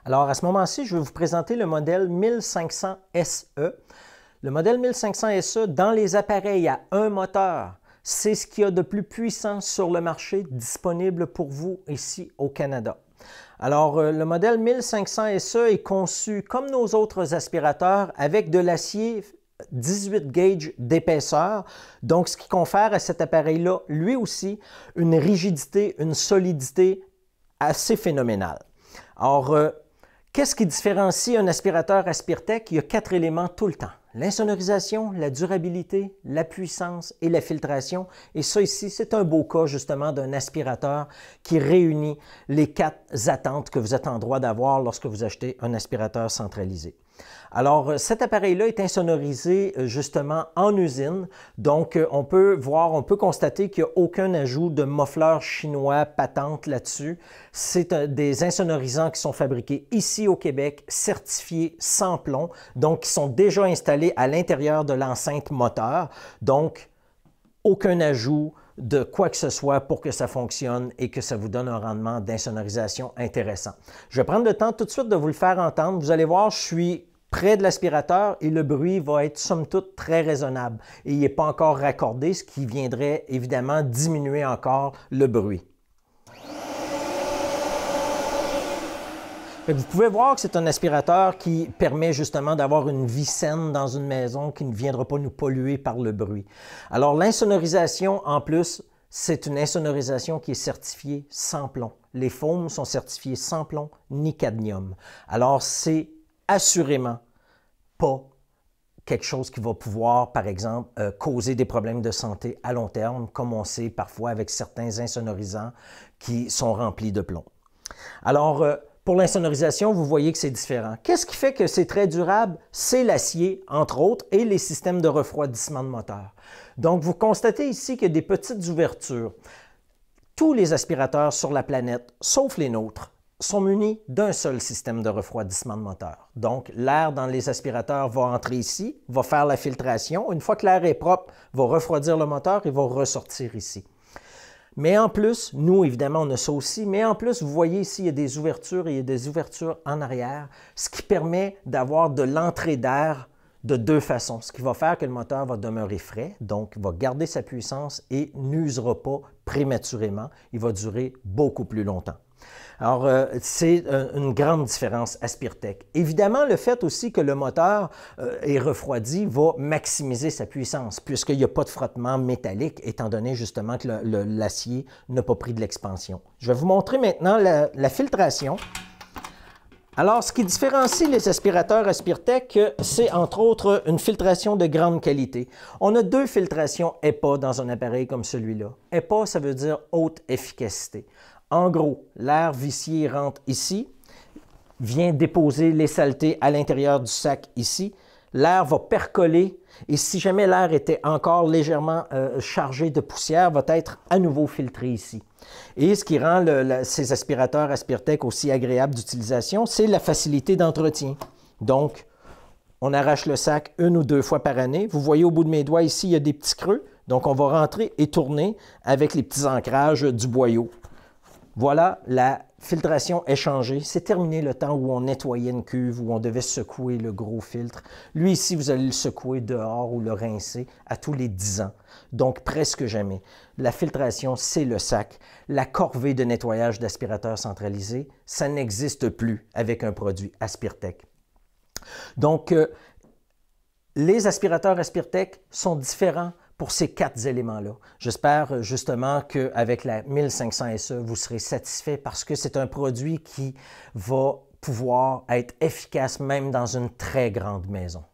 Alors, à ce moment-ci, je vais vous présenter le modèle 1500 SE. Le modèle 1500 SE, dans les appareils à un moteur, c'est ce qu'il y a de plus puissant sur le marché disponible pour vous ici au Canada. Alors, le modèle 1500 SE est conçu comme nos autres aspirateurs avec de l'acier 18 gauges d'épaisseur, donc ce qui confère à cet appareil-là, lui aussi, une rigidité, une solidité assez phénoménale. Alors, qu'est-ce qui différencie un aspirateur Aspirtech? Il y a 4 éléments tout le temps. L'insonorisation, la durabilité, la puissance et la filtration. Et ça ici, c'est un beau cas justement d'un aspirateur qui réunit les 4 attentes que vous êtes en droit d'avoir lorsque vous achetez un aspirateur centralisé. Alors, cet appareil-là est insonorisé justement en usine. Donc, on peut constater qu'il n'y a aucun ajout de muffleur chinois patente là-dessus. C'est des insonorisants qui sont fabriqués ici au Québec, certifiés sans plomb, donc qui sont déjà installés à l'intérieur de l'enceinte moteur. Donc, aucun ajout de quoi que ce soit pour que ça fonctionne et que ça vous donne un rendement d'insonorisation intéressant. Je vais prendre le temps tout de suite de vous le faire entendre. Vous allez voir, je suis près de l'aspirateur et le bruit va être somme toute très raisonnable. Et il n'est pas encore raccordé, ce qui viendrait évidemment diminuer encore le bruit. Vous pouvez voir que c'est un aspirateur qui permet justement d'avoir une vie saine dans une maison qui ne viendra pas nous polluer par le bruit. Alors l'insonorisation en plus, c'est une insonorisation qui est certifiée sans plomb. Les foams sont certifiés sans plomb ni cadmium. Alors c'est assurément pas quelque chose qui va pouvoir, par exemple, causer des problèmes de santé à long terme, comme on sait parfois avec certains insonorisants qui sont remplis de plomb. Alors, pour l'insonorisation, vous voyez que c'est différent. Qu'est-ce qui fait que c'est très durable? C'est l'acier, entre autres, et les systèmes de refroidissement de moteur. Donc, vous constatez ici qu'il y a des petites ouvertures. Tous les aspirateurs sur la planète, sauf les nôtres, sont munis d'un seul système de refroidissement de moteur. Donc, l'air dans les aspirateurs va entrer ici, va faire la filtration. Une fois que l'air est propre, va refroidir le moteur et va ressortir ici. Mais en plus, nous, évidemment, on a ça aussi, mais en plus, vous voyez ici, il y a des ouvertures et il y a des ouvertures en arrière, ce qui permet d'avoir de l'entrée d'air de deux façons, ce qui va faire que le moteur va demeurer frais, donc va garder sa puissance et n'usera pas prématurément. Il va durer beaucoup plus longtemps. Alors, c'est une grande différence Aspirtech. Évidemment, le fait aussi que le moteur est refroidi va maximiser sa puissance, puisqu'il n'y a pas de frottement métallique, étant donné justement que l'acier n'a pas pris de l'expansion. Je vais vous montrer maintenant la filtration. Alors, ce qui différencie les aspirateurs Aspirtech, c'est entre autres une filtration de grande qualité. On a 2 filtrations EPA dans un appareil comme celui-là. EPA, ça veut dire haute efficacité. En gros, l'air vicié rentre ici, vient déposer les saletés à l'intérieur du sac ici. L'air va percoler et si jamais l'air était encore légèrement chargé de poussière, va être à nouveau filtré ici. Et ce qui rend ces aspirateurs Aspirtech aussi agréables d'utilisation, c'est la facilité d'entretien. Donc, on arrache le sac 1 ou 2 fois par année. Vous voyez au bout de mes doigts ici, il y a des petits creux. Donc, on va rentrer et tourner avec les petits ancrages du boyau. Voilà, la filtration est changée. C'est terminé le temps où on nettoyait une cuve, où on devait secouer le gros filtre. Lui, ici, vous allez le secouer dehors ou le rincer à tous les 10 ans. Donc, presque jamais. La filtration, c'est le sac. La corvée de nettoyage d'aspirateur centralisé, ça n'existe plus avec un produit Aspirtech. Donc, les aspirateurs Aspirtech sont différents pour ces 4 éléments-là. J'espère justement qu'avec la 1500 SE, vous serez satisfait parce que c'est un produit qui va pouvoir être efficace même dans une très grande maison.